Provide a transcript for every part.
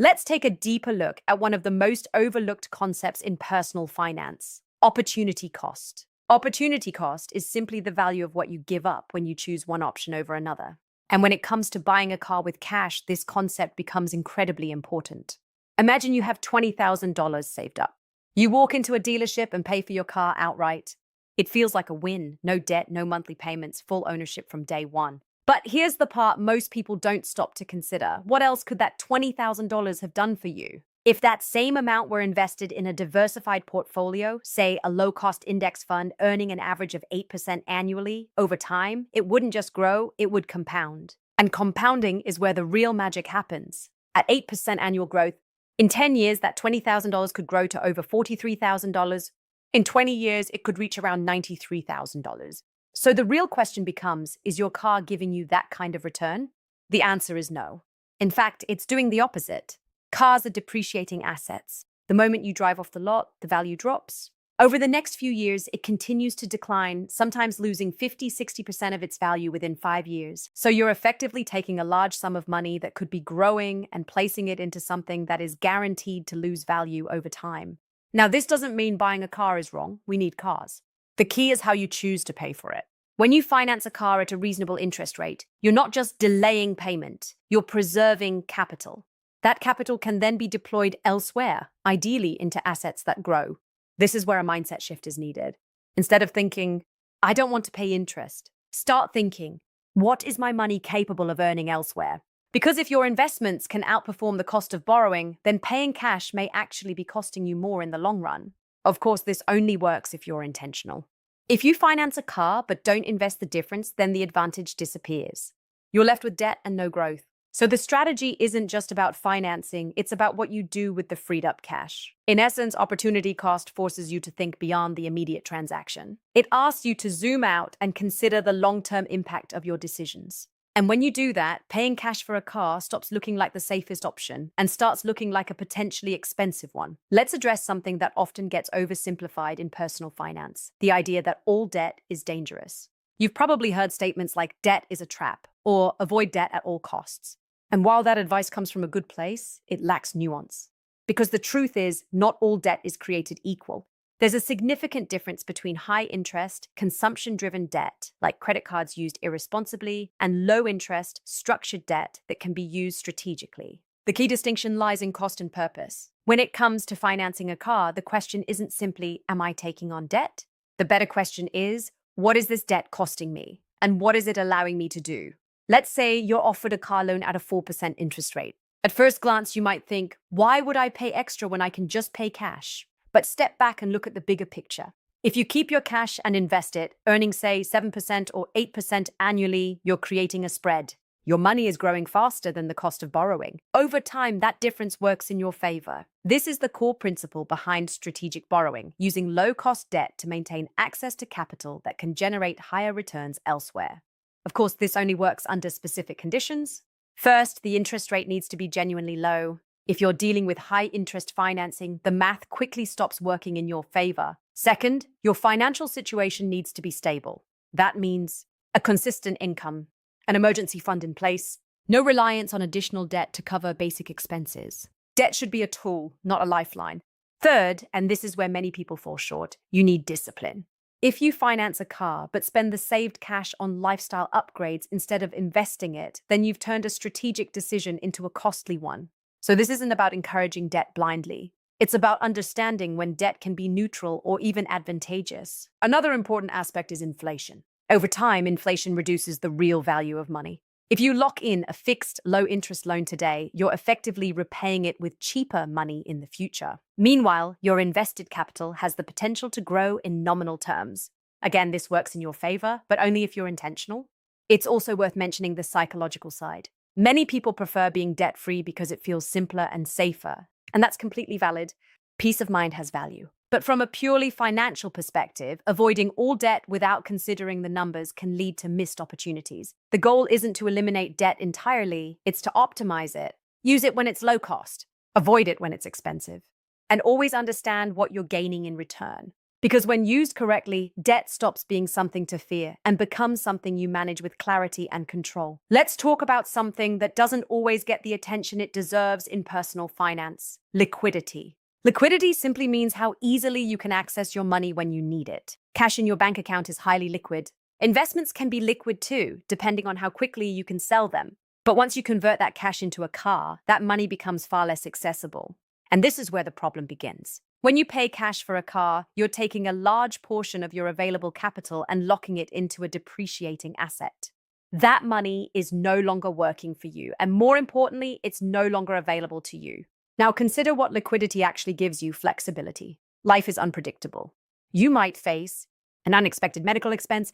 Let's take a deeper look at one of the most overlooked concepts in personal finance: opportunity cost. Opportunity cost is simply the value of what you give up when you choose one option over another. And when it comes to buying a car with cash, this concept becomes incredibly important. Imagine you have $20,000 saved up. You walk into a dealership and pay for your car outright. It feels like a win. No debt, no monthly payments, full ownership from day one. But here's the part most people don't stop to consider. What else could that $20,000 have done for you? If that same amount were invested in a diversified portfolio, say a low-cost index fund earning an average of 8% annually, over time, it wouldn't just grow, it would compound. And compounding is where the real magic happens. At 8% annual growth, in 10 years, that $20,000 could grow to over $43,000. In 20 years, it could reach around $93,000. So the real question becomes, is your car giving you that kind of return? The answer is no. In fact, it's doing the opposite. Cars are depreciating assets. The moment you drive off the lot, the value drops. Over the next few years, it continues to decline, sometimes losing 50–60% of its value within 5 years. So you're effectively taking a large sum of money that could be growing and placing it into something that is guaranteed to lose value over time. Now, this doesn't mean buying a car is wrong. We need cars. The key is how you choose to pay for it. When you finance a car at a reasonable interest rate, you're not just delaying payment, you're preserving capital. That capital can then be deployed elsewhere, ideally into assets that grow. This is where a mindset shift is needed. Instead of thinking, I don't want to pay interest, start thinking, what is my money capable of earning elsewhere? Because if your investments can outperform the cost of borrowing, then paying cash may actually be costing you more in the long run. Of course, this only works if you're intentional. If you finance a car but don't invest the difference, then the advantage disappears. You're left with debt and no growth. So the strategy isn't just about financing, it's about what you do with the freed up cash. In essence, opportunity cost forces you to think beyond the immediate transaction. It asks you to zoom out and consider the long-term impact of your decisions. And when you do that, paying cash for a car stops looking like the safest option and starts looking like a potentially expensive one. Let's address something that often gets oversimplified in personal finance: the idea that all debt is dangerous. You've probably heard statements like debt is a trap or avoid debt at all costs. And while that advice comes from a good place, it lacks nuance. Because the truth is, not all debt is created equal. There's a significant difference between high-interest, consumption-driven debt, like credit cards used irresponsibly, and low-interest, structured debt that can be used strategically. The key distinction lies in cost and purpose. When it comes to financing a car, the question isn't simply, am I taking on debt? The better question is, what is this debt costing me? And what is it allowing me to do? Let's say you're offered a car loan at a 4% interest rate. At first glance, you might think, why would I pay extra when I can just pay cash? But step back and look at the bigger picture. If you keep your cash and invest it, earning, say, 7% or 8% annually, you're creating a spread. Your money is growing faster than the cost of borrowing. Over time, that difference works in your favor. This is the core principle behind strategic borrowing, using low-cost debt to maintain access to capital that can generate higher returns elsewhere. Of course, this only works under specific conditions. First, the interest rate needs to be genuinely low. If you're dealing with high-interest financing, the math quickly stops working in your favor. Second, your financial situation needs to be stable. That means a consistent income, an emergency fund in place, no reliance on additional debt to cover basic expenses. Debt should be a tool, not a lifeline. Third, and this is where many people fall short, you need discipline. If you finance a car but spend the saved cash on lifestyle upgrades instead of investing it, then you've turned a strategic decision into a costly one. So this isn't about encouraging debt blindly. It's about understanding when debt can be neutral or even advantageous. Another important aspect is inflation. Over time, inflation reduces the real value of money. If you lock in a fixed, low-interest loan today, you're effectively repaying it with cheaper money in the future. Meanwhile, your invested capital has the potential to grow in nominal terms. Again, this works in your favor, but only if you're intentional. It's also worth mentioning the psychological side. Many people prefer being debt-free because it feels simpler and safer, and that's completely valid. Peace of mind has value. But from a purely financial perspective, avoiding all debt without considering the numbers can lead to missed opportunities. The goal isn't to eliminate debt entirely, it's to optimize it. Use it when it's low cost, avoid it when it's expensive, and always understand what you're gaining in return. Because when used correctly, debt stops being something to fear and becomes something you manage with clarity and control. Let's talk about something that doesn't always get the attention it deserves in personal finance: liquidity. Liquidity simply means how easily you can access your money when you need it. Cash in your bank account is highly liquid. Investments can be liquid too, depending on how quickly you can sell them. But once you convert that cash into a car, that money becomes far less accessible. And this is where the problem begins. When you pay cash for a car, you're taking a large portion of your available capital and locking it into a depreciating asset. That money is no longer working for you, and more importantly, it's no longer available to you. Now consider what liquidity actually gives you: flexibility. Life is unpredictable. You might face an unexpected medical expense,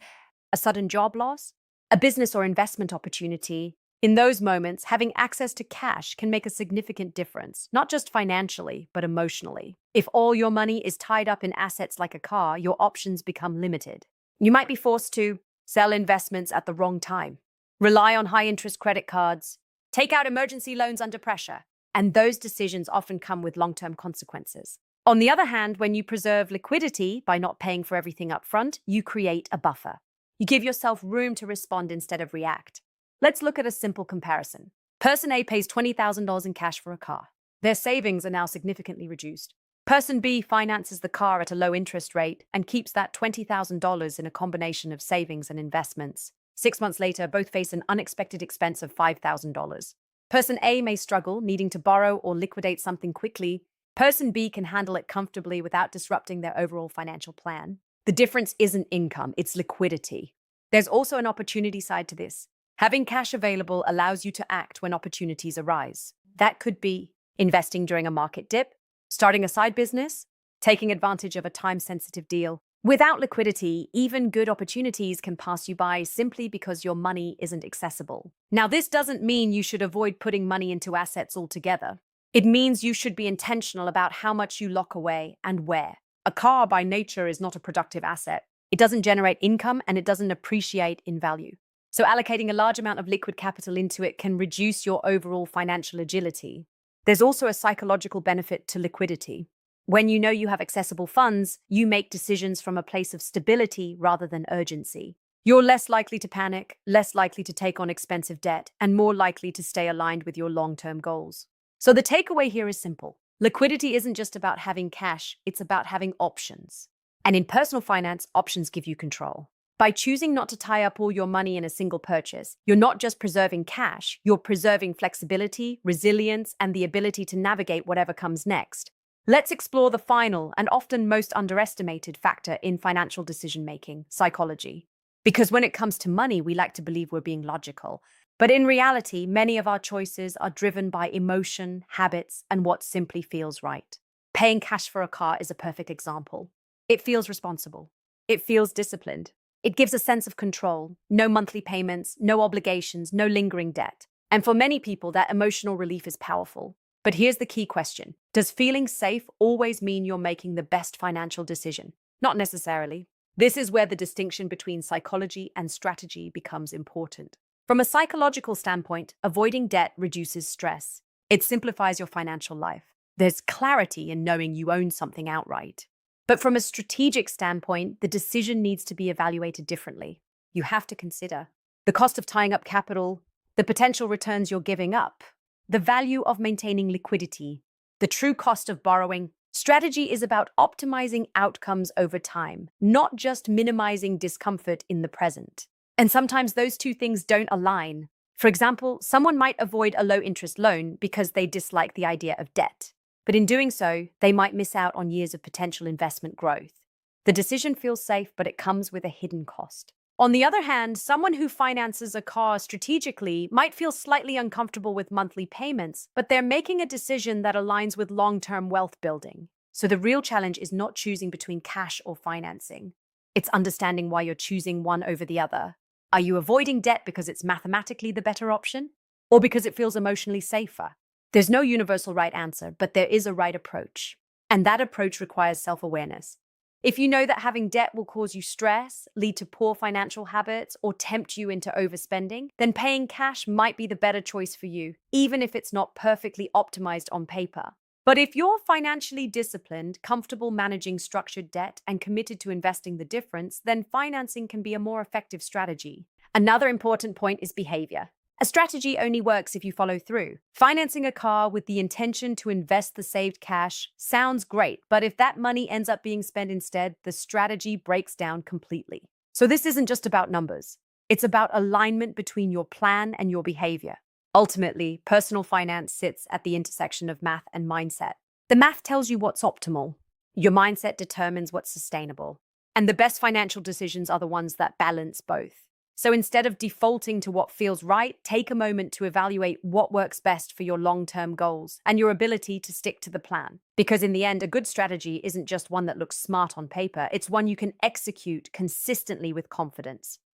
a sudden job loss, a business or investment opportunity. In those moments, having access to cash can make a significant difference, not just financially, but emotionally. If all your money is tied up in assets like a car, your options become limited. You might be forced to sell investments at the wrong time, rely on high-interest credit cards, take out emergency loans under pressure, and those decisions often come with long-term consequences. On the other hand, when you preserve liquidity by not paying for everything up front, you create a buffer. You give yourself room to respond instead of react. Let's look at a simple comparison. Person A pays $20,000 in cash for a car. Their savings are now significantly reduced. Person B finances the car at a low interest rate and keeps that $20,000 in a combination of savings and investments. 6 months later, both face an unexpected expense of $5,000. Person A may struggle, needing to borrow or liquidate something quickly. Person B can handle it comfortably without disrupting their overall financial plan. The difference isn't income, it's liquidity. There's also an opportunity side to this. Having cash available allows you to act when opportunities arise. That could be investing during a market dip, starting a side business, taking advantage of a time-sensitive deal. Without liquidity, even good opportunities can pass you by simply because your money isn't accessible. Now, this doesn't mean you should avoid putting money into assets altogether. It means you should be intentional about how much you lock away and where. A car by nature is not a productive asset. It doesn't generate income and it doesn't appreciate in value. So allocating a large amount of liquid capital into it can reduce your overall financial agility. There's also a psychological benefit to liquidity. When you know you have accessible funds, you make decisions from a place of stability rather than urgency. You're less likely to panic, less likely to take on expensive debt, and more likely to stay aligned with your long-term goals. So the takeaway here is simple. Liquidity isn't just about having cash, it's about having options. And in personal finance, options give you control. By choosing not to tie up all your money in a single purchase, you're not just preserving cash, you're preserving flexibility, resilience, and the ability to navigate whatever comes next. Let's explore the final and often most underestimated factor in financial decision-making: psychology. Because when it comes to money, we like to believe we're being logical. But in reality, many of our choices are driven by emotion, habits, and what simply feels right. Paying cash for a car is a perfect example. It feels responsible. It feels disciplined. It gives a sense of control, no monthly payments, no obligations, no lingering debt. And for many people, that emotional relief is powerful. But here's the key question. Does feeling safe always mean you're making the best financial decision? Not necessarily. This is where the distinction between psychology and strategy becomes important. From a psychological standpoint, avoiding debt reduces stress. It simplifies your financial life. There's clarity in knowing you own something outright. But from a strategic standpoint, the decision needs to be evaluated differently. You have to consider the cost of tying up capital, the potential returns you're giving up, the value of maintaining liquidity, the true cost of borrowing. Strategy is about optimizing outcomes over time, not just minimizing discomfort in the present. And sometimes those two things don't align. For example, someone might avoid a low-interest loan because they dislike the idea of debt. But in doing so, they might miss out on years of potential investment growth. The decision feels safe, but it comes with a hidden cost. On the other hand, someone who finances a car strategically might feel slightly uncomfortable with monthly payments, but they're making a decision that aligns with long-term wealth building. So the real challenge is not choosing between cash or financing. It's understanding why you're choosing one over the other. Are you avoiding debt because it's mathematically the better option, or because it feels emotionally safer? There's no universal right answer, but there is a right approach. And that approach requires self-awareness. If you know that having debt will cause you stress, lead to poor financial habits, or tempt you into overspending, then paying cash might be the better choice for you, even if it's not perfectly optimized on paper. But if you're financially disciplined, comfortable managing structured debt, and committed to investing the difference, then financing can be a more effective strategy. Another important point is behavior. A strategy only works if you follow through. Financing a car with the intention to invest the saved cash sounds great, but if that money ends up being spent instead, the strategy breaks down completely. So this isn't just about numbers. It's about alignment between your plan and your behavior. Ultimately, personal finance sits at the intersection of math and mindset. The math tells you what's optimal. Your mindset determines what's sustainable. And the best financial decisions are the ones that balance both. So instead of defaulting to what feels right, take a moment to evaluate what works best for your long-term goals and your ability to stick to the plan. Because in the end, a good strategy isn't just one that looks smart on paper, it's one you can execute consistently with confidence.